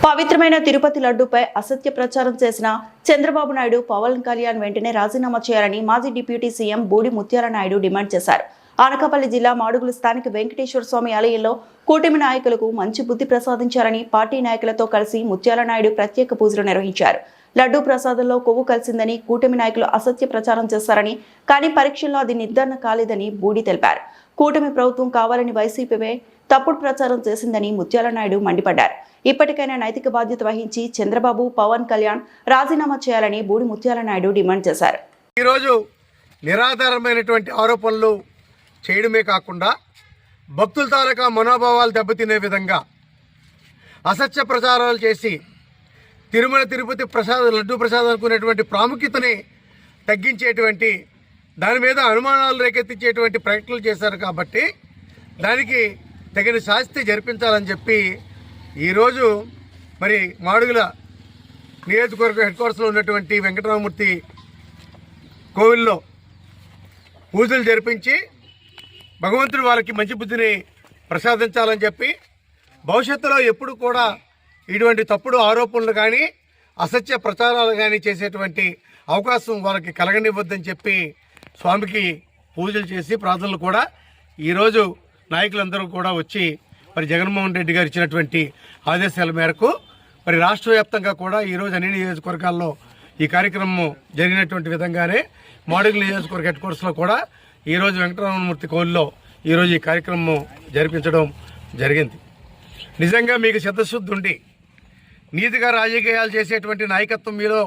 పవిత్రమైన తిరుపతి లడ్డూపై అసత్య ప్రచారం చేసిన చంద్రబాబు నాయుడు, పవన్ కళ్యాణ్ వెంటనే రాజీనామా చేయాలని మాజీ డిప్యూటీ సీఎం బూడి ముత్యాల నాయుడు డిమాండ్ చేశారు. అనకాపల్లి జిల్లా మాడుగుల స్థానిక వెంకటేశ్వర స్వామి ఆలయంలో కూటమి నాయకులకు మంచి బుద్ధి ప్రసాదించారని పార్టీ నాయకులతో కలిసి ముత్యాల నాయుడు ప్రత్యేక పూజలు నిర్వహించారు. లడ్డూ ప్రసాదంలో కొవ్వు కలిసిందని కూటమి నాయకులు అసత్య ప్రచారం చేశారని, కానీ పరీక్షల్లో అది నిర్ధారణ కాలేదని బూడి తెలిపారు. కూటమి ప్రభుత్వం కావాలని వైసీపీ తప్పుడు ప్రచారం చేసిందని ముత్యాల నాయుడు మండిపడ్డారు. ఇప్పటికైనా నైతిక బాధ్యత వహించి చంద్రబాబు, పవన్ కళ్యాణ్ రాజీనామా చేయాలని బూడి ముత్యాల నాయుడు డిమాండ్ చేశారు. ఈరోజు నిరాధారమైనటువంటి ఆరోపణలు చేయడమే కాకుండా భక్తుల తాలూకా మనోభావాలు దెబ్బతినే విధంగా అసత్య ప్రచారాలు చేసి తిరుమల తిరుపతి లడ్డూ ప్రసాదం అనుకునేటువంటి ప్రాముఖ్యతని తగ్గించేటువంటి, దాని మీద అనుమానాలు రేకెత్తించేటువంటి ప్రయత్నాలు చేశారు. కాబట్టి దానికి తగిన శాస్తి జరిపించాలని చెప్పి ఈరోజు మరి మాడుగుల నియోజకవర్గ హెడ్ క్వార్టర్స్లో ఉన్నటువంటి వెంకటరామమూర్తి కోవిల్లో పూజలు జరిపించి భగవంతుడు వాళ్ళకి మంచి బుద్ధిని ప్రసాదించాలని చెప్పి భవిష్యత్తులో ఎప్పుడు కూడా ఇటువంటి తప్పుడు ఆరోపణలు కానీ అసత్య ప్రచారాలు కానీ చేసేటువంటి అవకాశం వాళ్ళకి కలగనివ్వద్దని చెప్పి స్వామికి పూజలు చేసి ప్రార్థనలు కూడా ఈరోజు నాయకులందరూ కూడా వచ్చి మరి జగన్మోహన్ రెడ్డి గారు ఇచ్చినటువంటి ఆదేశాల మేరకు మరి రాష్ట్ర వ్యాప్తంగా కూడా ఈరోజు అన్ని నియోజకవర్గాల్లో ఈ కార్యక్రమం జరిగినటువంటి విధంగానే మాడుగుల నియోజకవర్గ హెడ్ క్వార్టర్స్లో కూడా ఈరోజు వెంకటరామమూర్తి కోవిల్లో ఈరోజు ఈ కార్యక్రమం జరిపించడం జరిగింది. నిజంగా మీకు చిత్తశుద్ధి ఉండి నీతిగా రాజకీయాలు చేసేటువంటి నాయకత్వం మీలో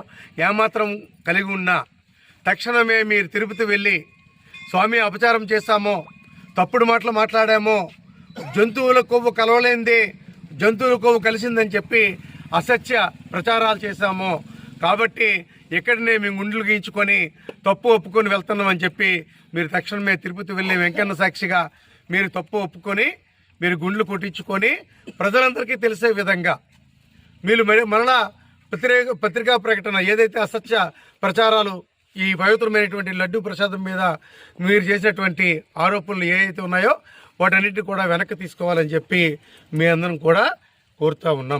ఏమాత్రం కలిగి ఉన్నా తక్షణమే మీరు తిరుపతి వెళ్ళి స్వామి అపచారం చేశామో, తప్పుడు మాటలు మాట్లాడామో, జంతువుల కొవ్వు కలవలేంది జంతువుల కొవ్వు కలిసిందని చెప్పి అసత్య ప్రచారాలు చేశామో, కాబట్టి ఇక్కడనే మేము గుండెలు గీయించుకొని తప్పు ఒప్పుకొని వెళ్తున్నామని చెప్పి మీరు తక్షణమే తిరుపతి వెళ్ళి వెంకన్న సాక్షిగా మీరు తప్పు ఒప్పుకొని మీరు గుండెలు కొట్టించుకొని ప్రజలందరికీ తెలిసే విధంగా మీరు మరలా పత్రికా ప్రకటన ఏదైతే అసత్య ప్రచారాలు ఈ పవిత్రమైనటువంటి లడ్డూ ప్రసాదం మీద మీరు చేసినటువంటి ఆరోపణలు ఏవైతే ఉన్నాయో వాటన్నిటిని కూడా వెనక్కి తీసుకోవాలని చెప్పి మీ అందరం కూడా కోరుతూ ఉన్నాం.